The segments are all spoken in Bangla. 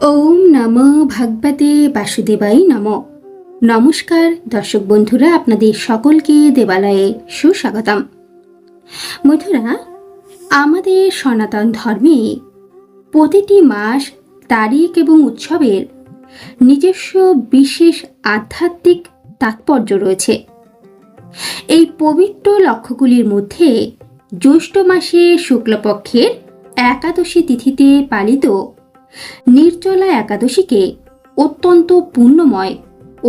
ওম নমো ভগবতে বাসুদেবাই নমো। নমস্কার দর্শক বন্ধুরা, আপনাদের সকলকে দেবালয়ে সুস্বাগতম। বন্ধুরা, আমাদের সনাতন ধর্মে প্রতিটি মাস, তারিখ এবং উৎসবের নিজস্ব বিশেষ আধ্যাত্মিক তাৎপর্য রয়েছে। এই পবিত্র লক্ষ্যগুলির মধ্যে জ্যৈষ্ঠ মাসে শুক্লপক্ষের একাদশী তিথিতে পালিত নির্জলা একাদশীকে অত্যন্ত পুণ্যময়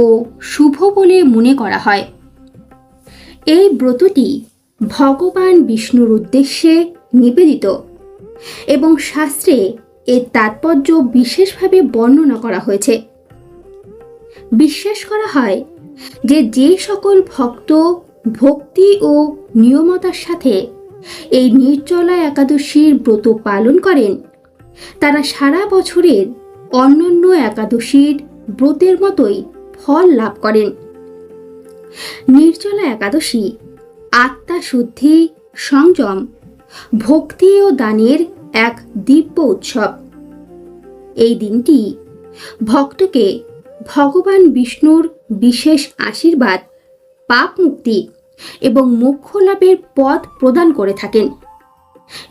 ও শুভ বলে মনে করা হয়। এই ব্রতটি ভগবান বিষ্ণুর উদ্দেশ্যে নিবেদিত এবং শাস্ত্রে এর তাৎপর্য বিশেষভাবে বর্ণনা করা হয়েছে। বিশ্বাস করা হয় যে সকল ভক্ত ভক্তি ও নিয়মতার সাথে এই নির্জলা একাদশীর ব্রত পালন করেন, তারা সারা বছরের অন্যান্য একাদশীর ব্রতের মতোই ফল লাভ করেন। নির্জলা একাদশী আত্মা শুদ্ধি, সংযম, ভক্তি ও দানের এক দিব্য উৎসব। এই দিনটি ভক্তকে ভগবান বিষ্ণুর বিশেষ আশীর্বাদ, পাপ মুক্তি এবং মোক্ষ লাভের পথ প্রদান করে থাকেন।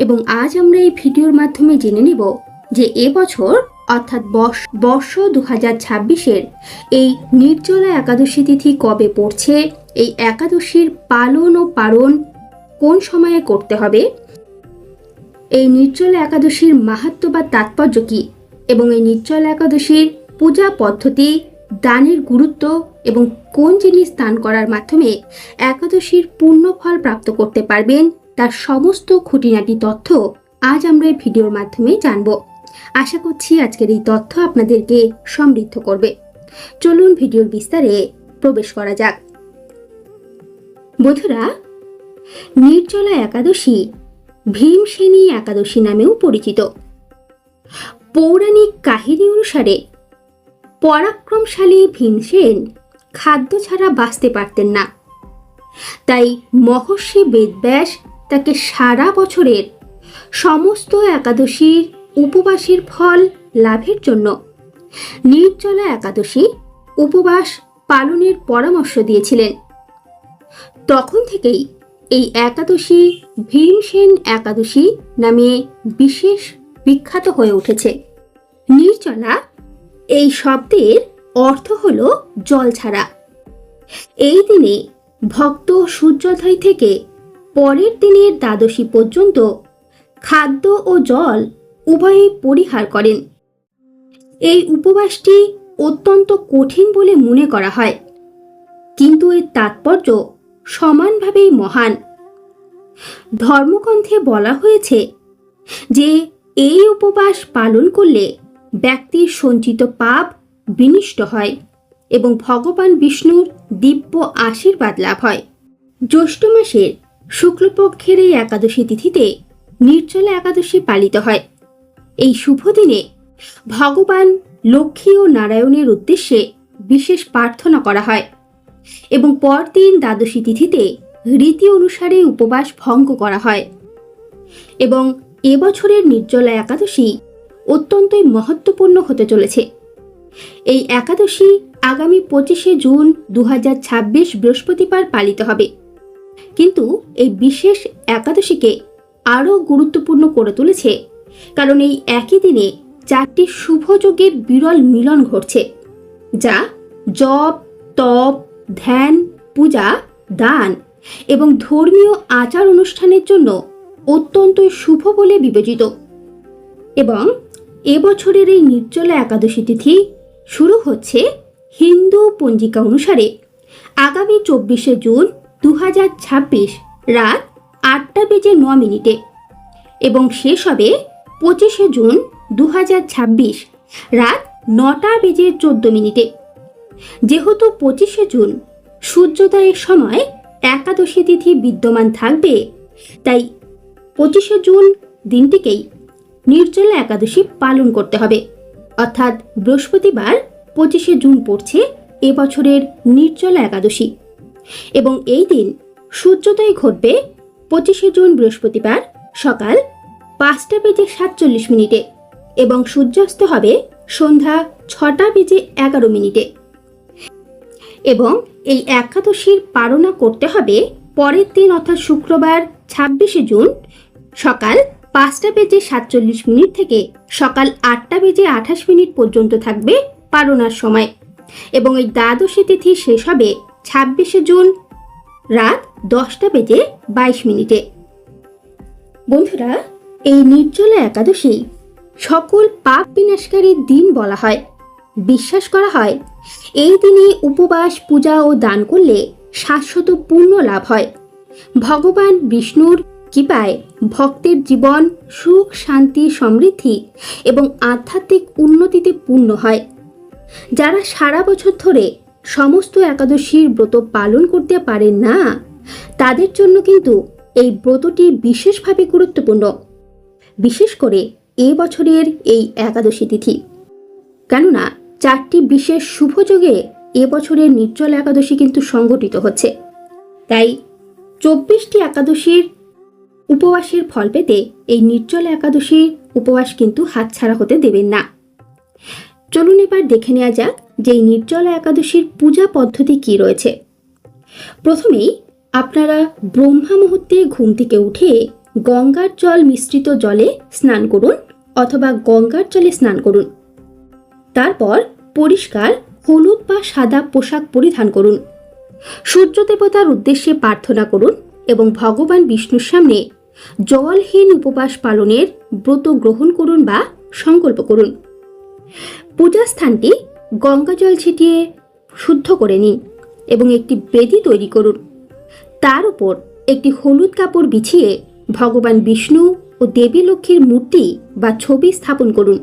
এবং আজ আমরা এই ভিডিওর মাধ্যমে জেনে নেব যে এবছর অর্থাৎ বর্ষ 2026-এর এই নির্জলা একাদশী তিথি কবে পড়ছে, এই একাদশীর পালন ও পারণ কোন সময়ে করতে হবে, এই নির্জলা একাদশীর মাহাত্ম্য বা তাৎপর্য কী, এবং এই নির্জলা একাদশীর পূজা পদ্ধতি, দানের গুরুত্ব এবং কোন জিনিস দান করার মাধ্যমে একাদশীর পূর্ণ ফল প্রাপ্ত করতে পারবেন, তার সমস্ত খুঁটিনাটি তথ্য আজ আমরা এই ভিডিওর মাধ্যমে জানব। আশা করছি আজকের এই তথ্য আপনাদেরকে সমৃদ্ধ করবে। চলুন ভিডিওর বিস্তারে প্রবেশ করা যাক। বন্ধুরা, নির্জলা একাদশী ভীমসেনী একাদশী নামেও পরিচিত। পৌরাণিক কাহিনী অনুসারে পরাক্রমশালী ভীমসেন খাদ্য ছাড়া বাঁচতে পারতেন না। তাই মহর্ষি বেদব্যাস তাকে সারা বছরের সমস্ত একাদশীর উপবাসের ফল লাভের জন্য নির্জলা একাদশী উপবাস পালনের পরামর্শ দিয়েছিলেন। তখন থেকেই এই একাদশী ভীমসেন একাদশী নামে বিশেষ বিখ্যাত হয়ে উঠেছে। নির্জলা এই শব্দের অর্থ হল জল ছাড়া। এই দিনে ভক্ত সূর্যোদয় থেকে পরের দিনের দ্বাদশী পর্যন্ত খাদ্য ও জল উভয়ই পরিহার করেন। এই উপবাসটি অত্যন্ত কঠিন বলে মনে করা হয়, কিন্তু এর তাৎপর্য সমানভাবেই মহান। ধর্মগ্রন্থে বলা হয়েছে যে এই উপবাস পালন করলে ব্যক্তির সঞ্চিত পাপ বিনষ্ট হয় এবং ভগবান বিষ্ণুর দিব্য আশীর্বাদ লাভ হয়। জ্যৈষ্ঠ মাসের শুক্লপক্ষের এই একাদশী তিথিতে নির্জলা একাদশী পালিত হয়। এই শুভ দিনে ভগবান লক্ষ্মী ও নারায়ণের উদ্দেশ্যে বিশেষ প্রার্থনা করা হয় এবং পরদিন দ্বাদশী তিথিতে রীতি অনুসারে উপবাস ভঙ্গ করা হয়। এবং এবছরের নির্জলা একাদশী অত্যন্তই মহত্বপূর্ণ হতে চলেছে। এই একাদশী আগামী 25শে জুন 2026 বৃহস্পতিবার পালিত হবে। কিন্তু এই বিশেষ একাদশীকে আরও গুরুত্বপূর্ণ করে তুলেছে কারণ এই একই দিনে 4টি শুভ যোগের বিরল মিলন ঘটছে, যা জপ, তপ, ধ্যান, পূজা, দান এবং ধর্মীয় আচার অনুষ্ঠানের জন্য অত্যন্তই শুভ বলে বিবেচিত। এবং এবছরের এই নির্জলা একাদশী তিথি শুরু হচ্ছে হিন্দু পঞ্জিকা অনুসারে আগামী 24শে জুন 2026 রাত 8:09 এবং শেষ হবে 25শে জুন 2026 রাত 9:14। যেহেতু 25শে জুন সূর্যোদয়ের সময় একাদশী তিথি বিদ্যমান থাকবে, তাই 25শে জুন দিনটিকেই নির্জলা একাদশী পালন করতে হবে। অর্থাৎ বৃহস্পতিবার 25শে জুন পড়ছে এবছরের নির্জলা একাদশী এবং এই দিন সূর্যোদয় ঘটবে 25শে জুন বৃহস্পতিবার সকাল 5:47 এবং সূর্যাস্ত হবে সন্ধ্যা 6:11 এবং এই একাদশীর পালনা করতে হবে পরের দিন অর্থাৎ শুক্রবার 26শে জুন সকাল 5:47 থেকে সকাল 8:28 পর্যন্ত থাকবে পালনার সময় এবং এই দ্বাদশী তিথি শেষ হবে 26শে জুন রাত 10:22। বন্ধুরা, এই নির্জলা একাদশী সকল পাপ বিনাশকারী দিন বলা হয়। বিশ্বাস করা হয় এই দিনে উপবাস, পূজা ও দান করলে শাশ্বত পুণ্য লাভ হয়। ভগবান বিষ্ণুর কৃপায় ভক্তের জীবন সুখ, শান্তি, সমৃদ্ধি এবং আধ্যাত্মিক উন্নতিতে পূর্ণ হয়। যারা সারা বছর ধরে সমস্ত একাদশীর ব্রত পালন করতে পারেন না, তাদের জন্য কিন্তু এই ব্রতটি বিশেষভাবে গুরুত্বপূর্ণ, বিশেষ করে এ বছরের এই একাদশী তিথি। কেননা 4টি বিশেষ শুভযোগে এবছরের নির্জলা একাদশী কিন্তু সংগঠিত হচ্ছে। তাই 24টি একাদশীর উপবাসের ফল পেতে এই নির্জলা একাদশীর উপবাস কিন্তু হাতছাড়া হতে দেবেন না। চলুন এবার দেখে নেওয়া যাক যে এই নির্জলা একাদশীর পূজা পদ্ধতি কি রয়েছে। প্রথমেই আপনারা ব্রহ্মা মুহূর্তে ঘুম থেকে উঠে গঙ্গার জল মিশ্রিত জলে স্নান করুন অথবা গঙ্গার জলে স্নান করুন। তারপর পরিষ্কার হলুদ বা সাদা পোশাক পরিধান করুন। সূর্য দেবতার উদ্দেশ্যে প্রার্থনা করুন এবং ভগবান বিষ্ণুর সামনে জলহীন উপবাস পালনের ব্রত গ্রহণ করুন বা সংকল্প করুন। পূজা স্থানটি গঙ্গা জল ছিটিয়ে শুদ্ধ করে নিন এবং একটি বেদি তৈরি করুন। তার উপর একটি হলুদ কাপড় বিছিয়ে ভগবান বিষ্ণু ও দেবী লক্ষ্মীর মূর্তি বা ছবি স্থাপন করুন।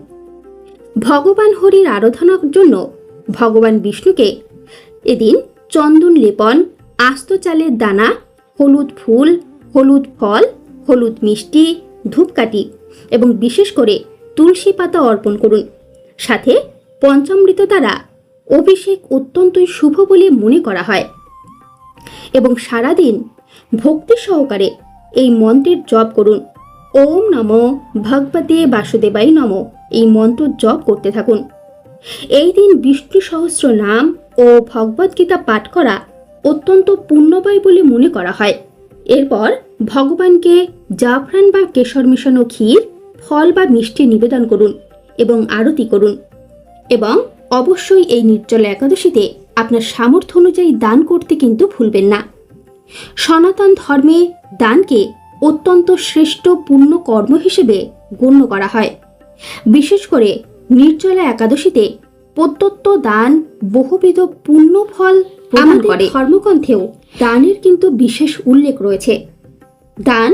ভগবান হরির আরাধনার জন্য ভগবান বিষ্ণুকে এদিন চন্দন লেপন, আস্ত চালের দানা, হলুদ ফুল, হলুদ ফল, হলুদ মিষ্টি, ধূপকাঠি এবং বিশেষ করে তুলসী পাতা অর্পণ করুন। সাথে পঞ্চামৃত দ্বারা অভিষেক অত্যন্তই শুভ বলে মনে করা হয় এবং সারাদিন ভক্তি সহকারে এই মন্ত্রের জপ করুন। ওম নমো ভগবতে বাসুদেবায় নমঃ এই মন্ত্র জপ করতে থাকুন। এই দিন বিষ্ণু সহস্র নাম ও ভগবদ্গীতা পাঠ করা অত্যন্ত পুণ্যময় বলে মনে করা হয়। এরপর ভগবানকে জাফরান বা কেশর মেশানো ক্ষীর, ফল বা মিষ্টি নিবেদন করুন এবং আরতি করুন। এবং অবশ্যই এই নির্জলা একাদশীতে আপনার সামর্থ্য অনুযায়ী দান করতে কিন্তু ভুলবেন না। সনাতন ধর্মে দানকে অত্যন্ত শ্রেষ্ঠ পুণ্য কর্ম হিসেবে গণ্য করা হয়। বিশেষ করে নির্জলা একাদশীতে প্রদত্ত দান বহুবিধ পুণ্য ফল প্রদান করে। ধর্মগ্রন্থেও দানের কিন্তু বিশেষ উল্লেখ রয়েছে। দান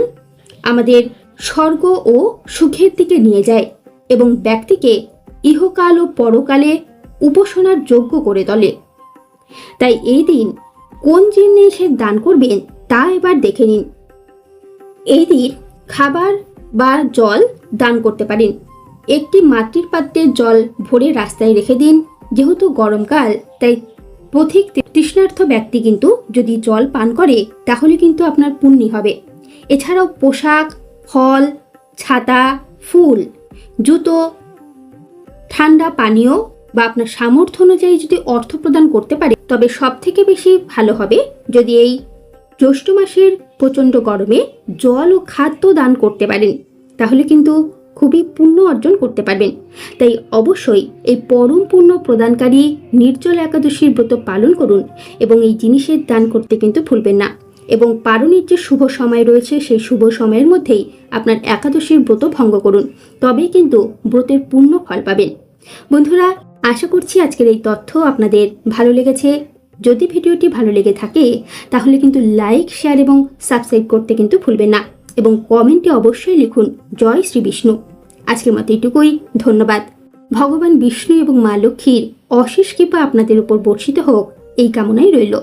আমাদের স্বর্গ ও সুখের দিকে নিয়ে যায় এবং ব্যক্তিকে ইহকাল ও পরকালে উপাসনার যোগ্য করে তোলে। তাই এই দিন কোন জিনিসের দান করবেন তা এবার দেখে নিন। এই দিন খাবার বা জল দান করতে পারেন। একটি মাটির পাত্রে জল ভরে রাস্তায় রেখে দিন। যেহেতু গরমকাল, তাই পথিক তৃষ্ণার্ত ব্যক্তি কিন্তু যদি জল পান করে তাহলে কিন্তু আপনার পুণ্যি হবে। এছাড়াও পোশাক, ফল, ছাতা, ফুল, জুতো, ঠান্ডা পানীয় বা আপনার সামর্থ্য অনুযায়ী যদি অর্থ প্রদান করতে পারে, তবে সব থেকে বেশি ভালো হবে যদি এই জ্যৈষ্ঠ মাসের প্রচণ্ড গরমে জল ও খাদ্য দান করতে পারেন, তাহলে কিন্তু খুবই পুণ্য অর্জন করতে পারবেন। তাই অবশ্যই এই পরম পুণ্য প্রদানকারী নির্জলা একাদশীর ব্রত পালন করুন এবং এই জিনিসের দান করতে কিন্তু ভুলবেন না। এবং পালনের যে শুভ সময় রয়েছে সেই শুভ সময়ের মধ্যেই আপনার একাদশীর ব্রত ভঙ্গ করুন, তবেই কিন্তু ব্রতের পূর্ণ ফল পাবেন। বন্ধুরা, আশা করছি আজকের এই তথ্য আপনাদের ভালো লেগেছে। যদি ভিডিওটি ভালো লেগে থাকে তাহলে কিন্তু লাইক, শেয়ার এবং সাবস্ক্রাইব করতে কিন্তু ভুলবেন না এবং কমেন্টে অবশ্যই লিখুন জয় শ্রী বিষ্ণু। আজকের মতো এটুকুই, ধন্যবাদ। ভগবান বিষ্ণু এবং মা লক্ষ্মীর অশেষ কৃপা আপনাদের উপর বর্ষিত হোক এই কামনাই রইল।